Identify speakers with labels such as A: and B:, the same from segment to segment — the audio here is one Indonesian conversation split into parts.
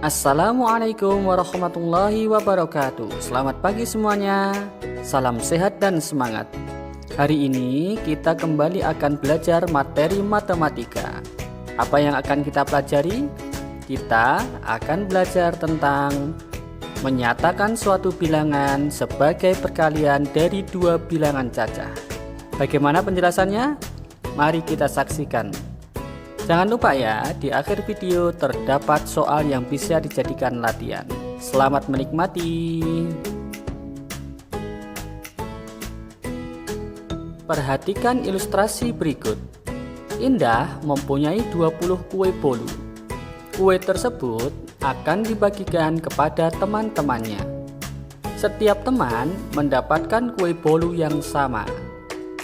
A: Assalamualaikum warahmatullahi wabarakatuh. Selamat pagi semuanya. Salam sehat dan semangat. Hari ini kita kembali akan belajar materi matematika. Apa yang akan kita pelajari? Kita akan belajar tentang menyatakan suatu bilangan sebagai perkalian dari dua bilangan cacah. Bagaimana penjelasannya? Mari kita saksikan. Jangan lupa ya, di akhir video terdapat soal yang bisa dijadikan latihan. Selamat menikmati. Perhatikan ilustrasi berikut. Indah mempunyai 20 kue bolu. Kue tersebut akan dibagikan kepada teman-temannya. Setiap teman mendapatkan kue bolu yang sama.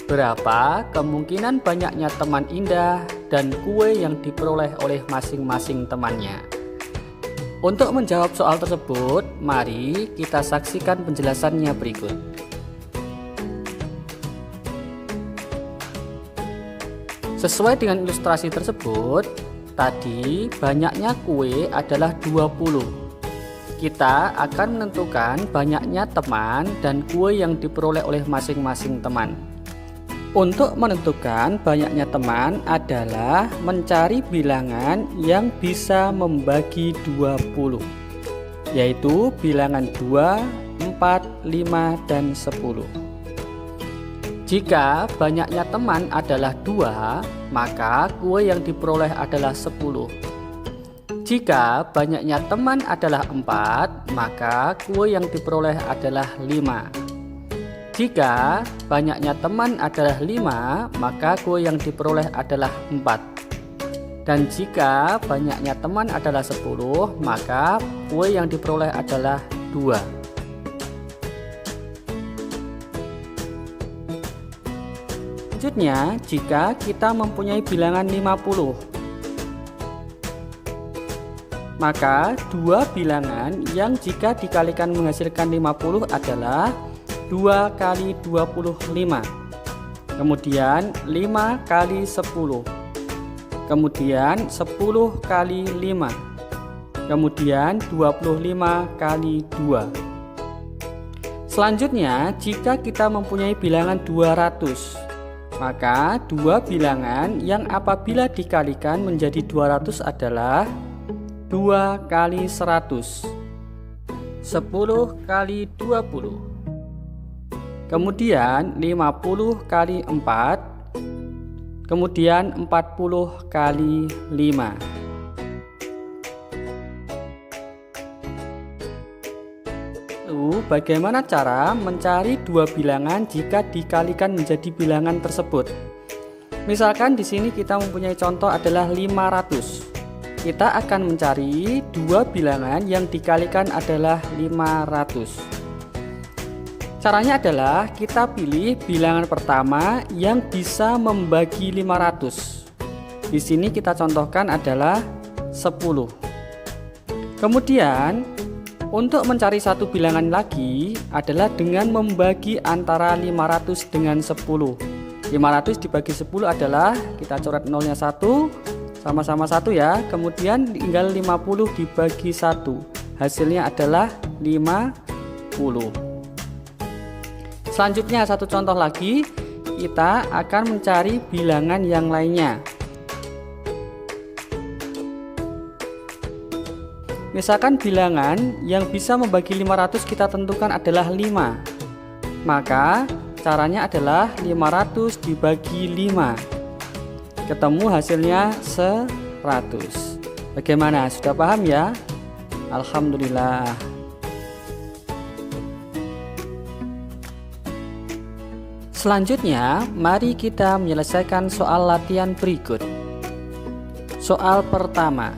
A: Berapa kemungkinan banyaknya teman Indah dan kue yang diperoleh oleh masing-masing temannya? Untuk menjawab soal tersebut, mari kita saksikan penjelasannya berikut. Sesuai dengan ilustrasi tersebut, tadi banyaknya kue adalah 20. Kita akan menentukan banyaknya teman dan kue yang diperoleh oleh masing-masing teman. Untuk menentukan banyaknya teman adalah mencari bilangan yang bisa membagi 20, yaitu bilangan 2, 4, 5, dan 10. Jika banyaknya teman adalah 2, maka kue yang diperoleh adalah 10. Jika banyaknya teman adalah 4, maka kue yang diperoleh adalah 5. Jika banyaknya teman adalah 5, maka kue yang diperoleh adalah 4. Dan jika banyaknya teman adalah 10, maka kue yang diperoleh adalah 2. Selanjutnya, jika kita mempunyai bilangan 50, maka dua bilangan yang jika dikalikan menghasilkan 50 adalah 2 kali 25, kemudian 5 kali 10, kemudian 10 kali 5, kemudian 25 kali 2. Selanjutnya, jika kita mempunyai bilangan 200, maka dua bilangan yang apabila dikalikan menjadi 200 adalah 2 kali 100, 10 kali 20, kemudian 50 kali 4, kemudian 40 kali 5. Lalu bagaimana cara mencari dua bilangan jika dikalikan menjadi bilangan tersebut? Misalkan di sini kita mempunyai contoh adalah 500. Kita akan mencari dua bilangan yang dikalikan adalah 500. Caranya adalah kita pilih bilangan pertama yang bisa membagi 500. Di sini kita contohkan adalah 10. Kemudian untuk mencari satu bilangan lagi adalah dengan membagi antara 500 dengan 10. 500 dibagi 10 adalah kita coret nolnya 1, sama-sama 1 ya. Kemudian tinggal 50 dibagi 1. Hasilnya adalah 50. Selanjutnya satu contoh lagi, kita akan mencari bilangan yang lainnya. Misalkan bilangan yang bisa membagi 500 kita tentukan adalah 5. Maka caranya adalah 500 dibagi 5. Ketemu hasilnya 100. Bagaimana? Sudah paham ya? Alhamdulillah. Selanjutnya, mari kita menyelesaikan soal latihan berikut. Soal pertama,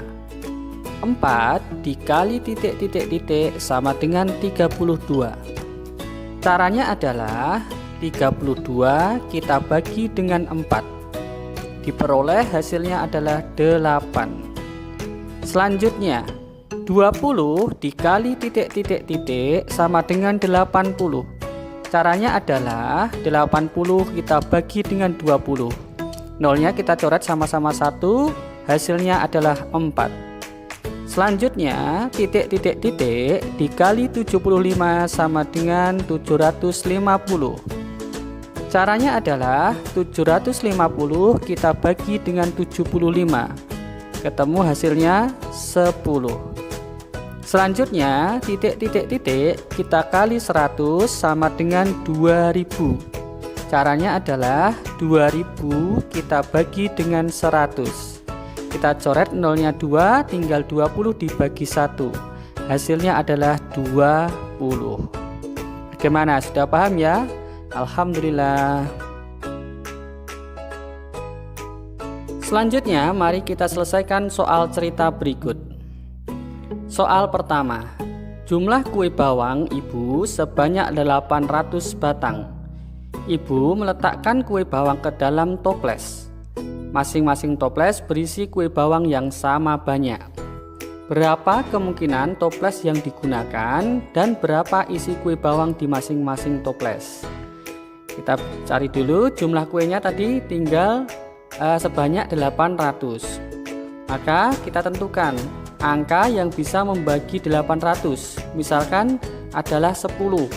A: 4 dikali titik-titik-titik sama dengan 32. Caranya adalah 32 kita bagi dengan 4. Diperoleh hasilnya adalah 8. Selanjutnya, 20 dikali titik-titik-titik sama dengan 80. Caranya adalah 80 kita bagi dengan 20. Nolnya kita coret sama-sama 1, hasilnya adalah 4. Selanjutnya, titik-titik-titik dikali 75 sama dengan 750. Caranya adalah 750 kita bagi dengan 75. Ketemu hasilnya 10. Selanjutnya, titik-titik-titik kita kali 100 sama dengan 2000. Caranya adalah 2000 kita bagi dengan 100. Kita coret nolnya 2, tinggal 20 dibagi 1. Hasilnya adalah 20. Bagaimana? Sudah paham ya? Alhamdulillah. Selanjutnya, mari kita selesaikan soal cerita berikut. Soal pertama, jumlah kue bawang ibu sebanyak 800 batang. Ibu meletakkan kue bawang ke dalam toples. Masing-masing toples berisi kue bawang yang sama banyak. Berapa kemungkinan toples yang digunakan dan berapa isi kue bawang di masing-masing toples? Kita cari dulu jumlah kuenya tadi tinggal sebanyak 800. Maka kita tentukan angka yang bisa membagi 800. Misalkan adalah 10.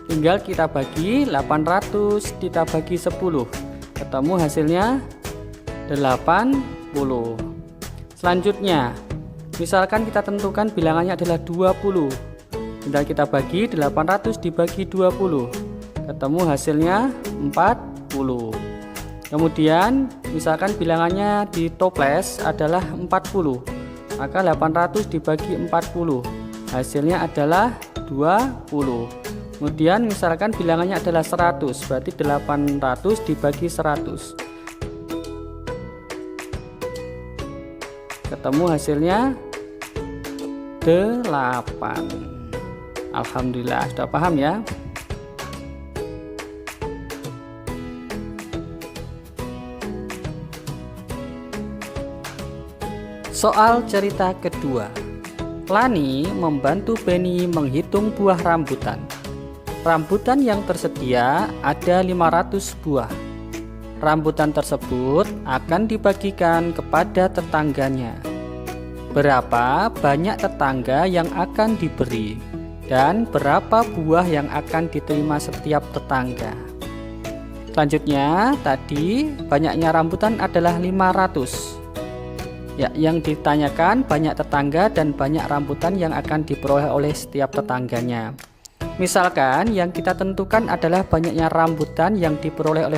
A: Tinggal kita bagi 800 kita bagi 10. Ketemu hasilnya 80. Selanjutnya, misalkan kita tentukan bilangannya adalah 20. Tinggal kita bagi 800 dibagi 20. Ketemu hasilnya 40. Kemudian, misalkan bilangannya di toples adalah 40. Maka 800 dibagi 40. Hasilnya adalah 20. Kemudian, misalkan bilangannya adalah 100. Berarti 800 dibagi 100. Ketemu hasilnya 8. Alhamdulillah, sudah paham ya? Soal cerita kedua. Lani membantu Penny menghitung buah rambutan. Rambutan yang tersedia ada 500 buah. Rambutan tersebut akan dibagikan kepada tetangganya. Berapa banyak tetangga yang akan diberi dan berapa buah yang akan diterima setiap tetangga? Selanjutnya, tadi banyaknya rambutan adalah 500. Ya, yang ditanyakan banyak tetangga dan banyak rambutan yang akan diperoleh oleh setiap tetangganya. Misalkan yang kita tentukan adalah banyaknya rambutan yang diperoleh oleh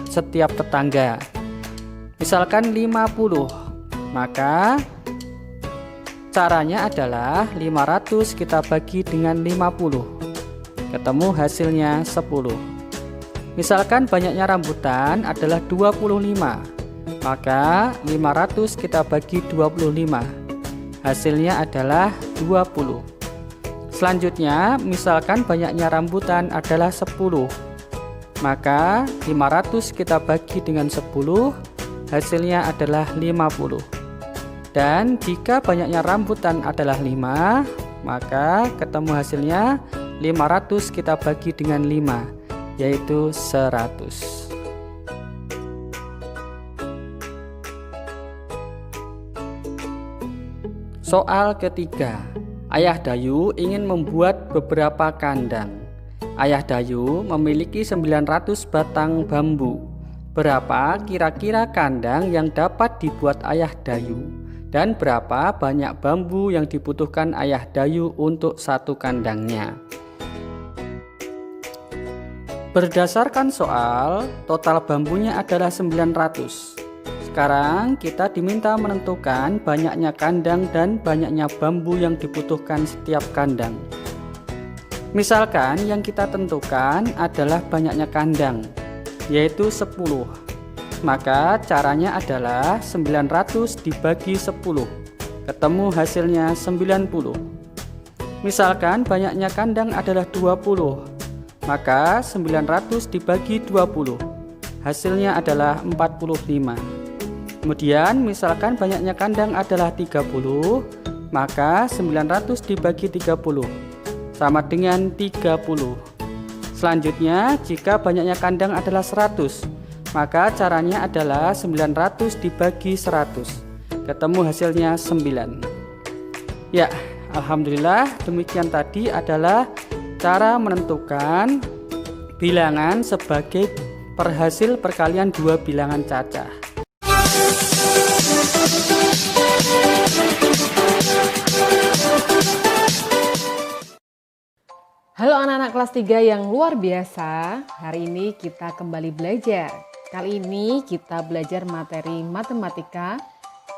A: setiap tetangga. Misalkan 50. Maka caranya adalah 500 kita bagi dengan 50. Ketemu hasilnya 10. Misalkan banyaknya rambutan adalah 25. Maka 500 kita bagi 25. Hasilnya adalah 20. Selanjutnya, misalkan banyaknya rambutan adalah 10. Maka 500 kita bagi dengan 10. Hasilnya adalah 50. Dan jika banyaknya rambutan adalah 5, maka ketemu hasilnya 500 kita bagi dengan 5, yaitu 100. Soal ketiga. Ayah Dayu ingin membuat beberapa kandang. Ayah Dayu memiliki 900 batang bambu. Berapa kira-kira kandang yang dapat dibuat Ayah Dayu? Dan berapa banyak bambu yang dibutuhkan Ayah Dayu untuk satu kandangnya? Berdasarkan soal, total bambunya adalah 900. Sekarang kita diminta menentukan banyaknya kandang dan banyaknya bambu yang dibutuhkan setiap kandang. Misalkan yang kita tentukan adalah banyaknya kandang, yaitu 10. Maka caranya adalah 900 dibagi 10. Ketemu hasilnya 90. Misalkan banyaknya kandang adalah 20. Maka 900 dibagi 20. Hasilnya adalah 45. Kemudian misalkan banyaknya kandang adalah 30, maka 900 dibagi 30 sama dengan 30. Selanjutnya, jika banyaknya kandang adalah 100, maka caranya adalah 900 dibagi 100. Ketemu hasilnya 9. Ya, alhamdulillah demikian tadi adalah cara menentukan bilangan sebagai perhasil perkalian dua bilangan cacah.
B: Halo anak-anak kelas 3 yang luar biasa, hari ini kita kembali belajar. Kali ini kita belajar materi matematika,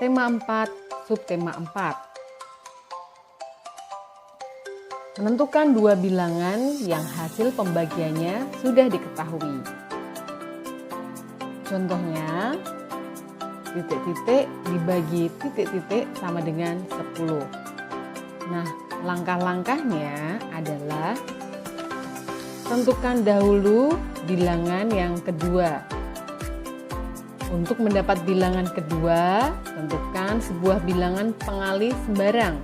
B: tema 4, subtema 4. Menentukan dua bilangan yang hasil pembagiannya sudah diketahui. Contohnya, titik-titik dibagi titik-titik sama dengan 10. Nah, langkah-langkahnya adalah tentukan dahulu bilangan yang kedua. Untuk mendapat bilangan kedua, tentukan sebuah bilangan pengali sembarang,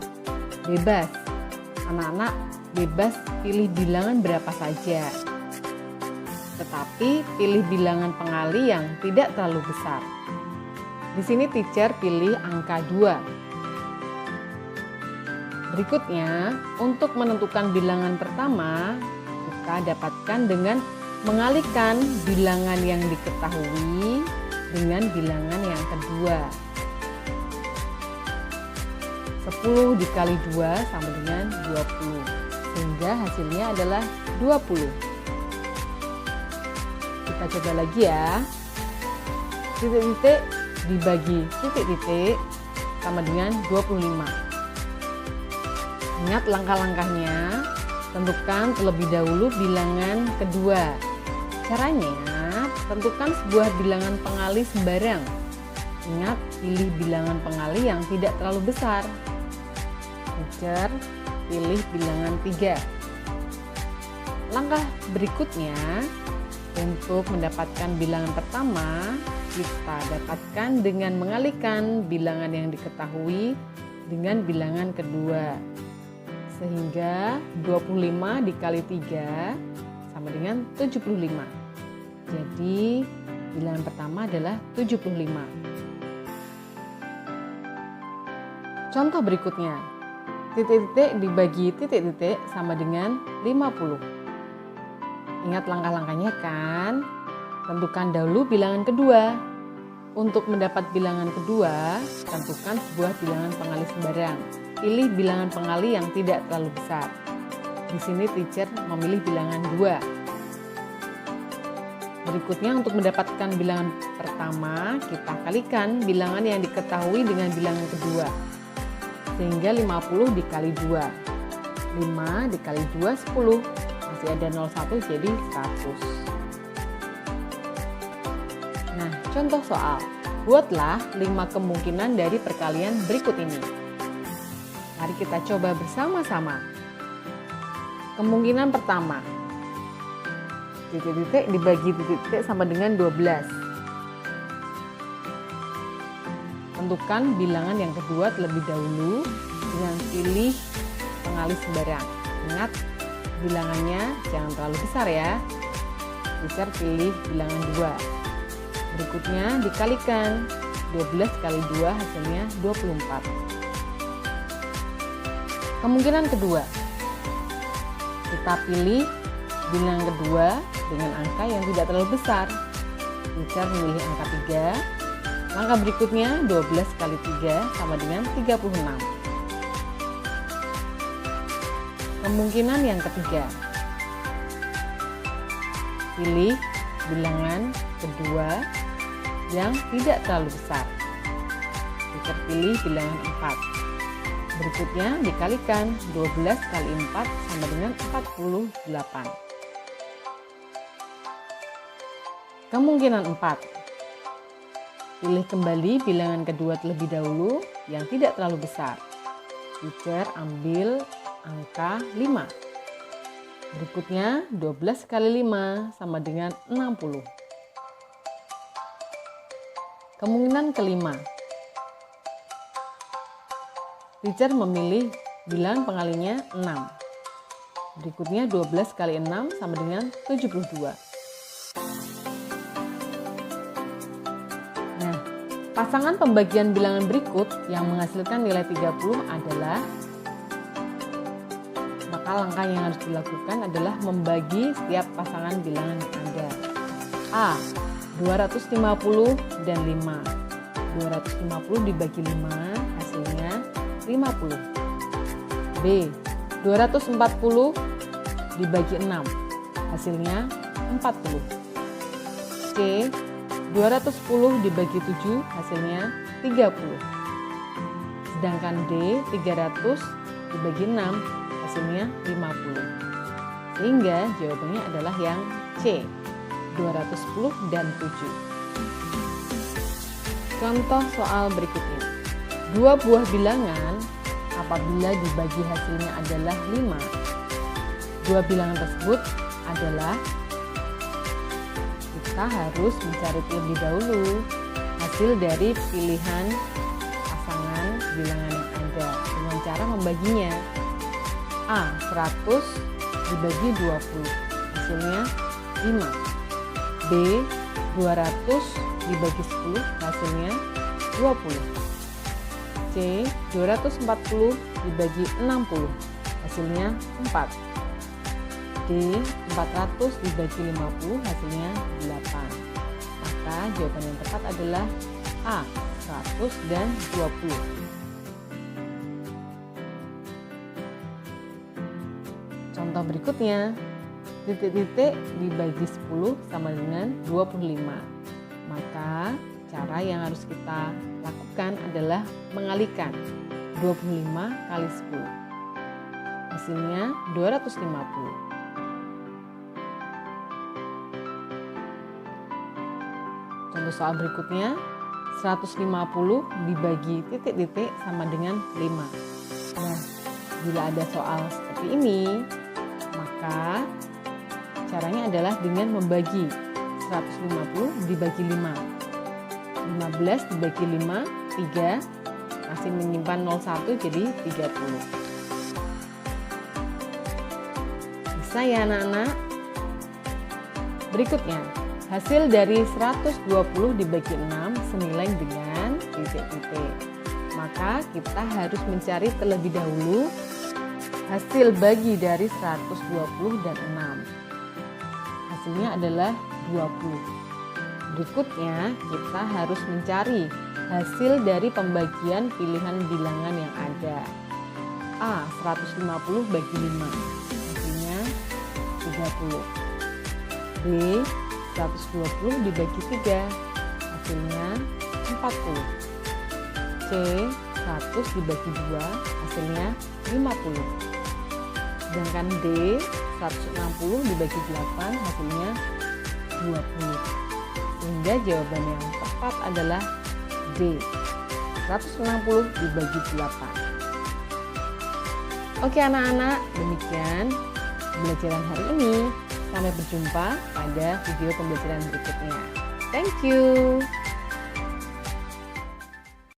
B: bebas. Anak-anak bebas pilih bilangan berapa saja. Tetapi pilih bilangan pengali yang tidak terlalu besar. Di sini teacher pilih angka 2. Berikutnya, untuk menentukan bilangan pertama, kita dapatkan dengan mengalihkan bilangan yang diketahui dengan bilangan yang kedua. 10 dikali 2 sama dengan 20, sehingga hasilnya adalah 20. Kita coba lagi ya. Titik-titik dibagi titik-titik sama dengan 25. Ingat langkah-langkahnya, tentukan terlebih dahulu bilangan kedua. Caranya, tentukan sebuah bilangan pengali sembarang. Ingat, pilih bilangan pengali yang tidak terlalu besar. Teacher pilih bilangan 3. Langkah berikutnya, untuk mendapatkan bilangan pertama, kita dapatkan dengan mengalihkan bilangan yang diketahui dengan bilangan kedua. Sehingga 25 dikali 3 sama dengan 75. Jadi bilangan pertama adalah 75. Contoh berikutnya, titik-titik dibagi titik-titik sama dengan 50. Ingat langkah-langkahnya kan? Tentukan dahulu bilangan kedua. Untuk mendapat bilangan kedua, tentukan sebuah bilangan pengali sembarang. Pilih bilangan pengali yang tidak terlalu besar. Di sini teacher memilih bilangan 2. Berikutnya, untuk mendapatkan bilangan pertama, kita kalikan bilangan yang diketahui dengan bilangan kedua. Sehingga 50 dikali 2. 5 dikali 2, 10. Masih ada 01 jadi 100. Nah, contoh soal. Buatlah 5 kemungkinan dari perkalian berikut ini. Mari kita coba bersama-sama. Kemungkinan pertama. Titik-titik dibagi titik-titik sama dengan 12. Tentukan bilangan yang kedua terlebih dahulu dengan pilih pengali sembarang. Ingat, bilangannya jangan terlalu besar ya. Teacher pilih bilangan 2. Berikutnya dikalikan. 12 kali 2 hasilnya 24. Kemungkinan kedua. Kita pilih bilangan kedua dengan angka yang tidak terlalu besar. Teacher memilih angka 3. Langkah berikutnya 12 kali 3 sama dengan 36. Kemungkinan yang ketiga. Pilih bilangan kedua yang tidak terlalu besar. Teacher pilih bilangan 4. Berikutnya dikalikan 12 kali 4 sama dengan 48. Kemungkinan 4. Pilih kembali bilangan kedua terlebih dahulu yang tidak terlalu besar. Teacher ambil angka 5. Berikutnya 12 kali 5 sama dengan 60. Kemungkinan kelima. Teacher memilih bilangan pengalinya 6. Berikutnya 12 kali 6 sama dengan 72. Pasangan pembagian bilangan berikut yang menghasilkan nilai 30 adalah langkah-langkah yang harus dilakukan adalah membagi setiap pasangan bilangan yang ada. A. 250 dan 5. 250 dibagi 5 hasilnya 50. B. 240 dibagi 6 hasilnya 40. C. 210 dibagi 7 hasilnya 30. Sedangkan D. 300 dibagi 6 hasilnya 50. Sehingga jawabannya adalah yang C. 210 dan 7. Contoh soal berikutnya. Dua buah bilangan apabila dibagi hasilnya adalah 5. Dua bilangan tersebut adalah, kita harus mencari terlebih dahulu hasil dari pilihan pasangan bilangan yang ada dengan cara membaginya. A. 100 dibagi 20 hasilnya 5. B. 200 dibagi 10 hasilnya 20. C. 240 dibagi 60 hasilnya 4. D. 400 dibagi 50 hasilnya 8. Maka jawaban yang tepat adalah A. 100 dan 20. Contoh berikutnya, titik-titik dibagi 10 sama dengan 25. Maka cara yang harus kita lakukan adalah mengalikan 25 kali 10. Hasilnya 250. Contoh soal berikutnya, 150 dibagi titik-titik sama dengan 5. Nah, bila ada soal seperti ini, maka caranya adalah dengan membagi 150 dibagi 5. 15 dibagi 5, 3. Masih menyimpan 01 jadi 30. Bisa ya anak-anak? Berikutnya, hasil dari 120 dibagi 6 senilai dengan titik-titik. Maka kita harus mencari terlebih dahulu hasil bagi dari 120 dan 6. Hasilnya adalah 20. Berikutnya kita harus mencari hasil dari pembagian pilihan bilangan yang ada. A. 150 bagi 5 hasilnya 30. B. 120 dibagi 3 hasilnya 40. C. 100 dibagi 2 hasilnya 50. Sedangkan D. 160 dibagi 8 hasilnya 20. Sehingga jawaban yang tepat adalah D. 160 dibagi 8. Oke anak-anak, demikian pembelajaran hari ini. Sampai berjumpa pada video pembelajaran berikutnya. Thank you.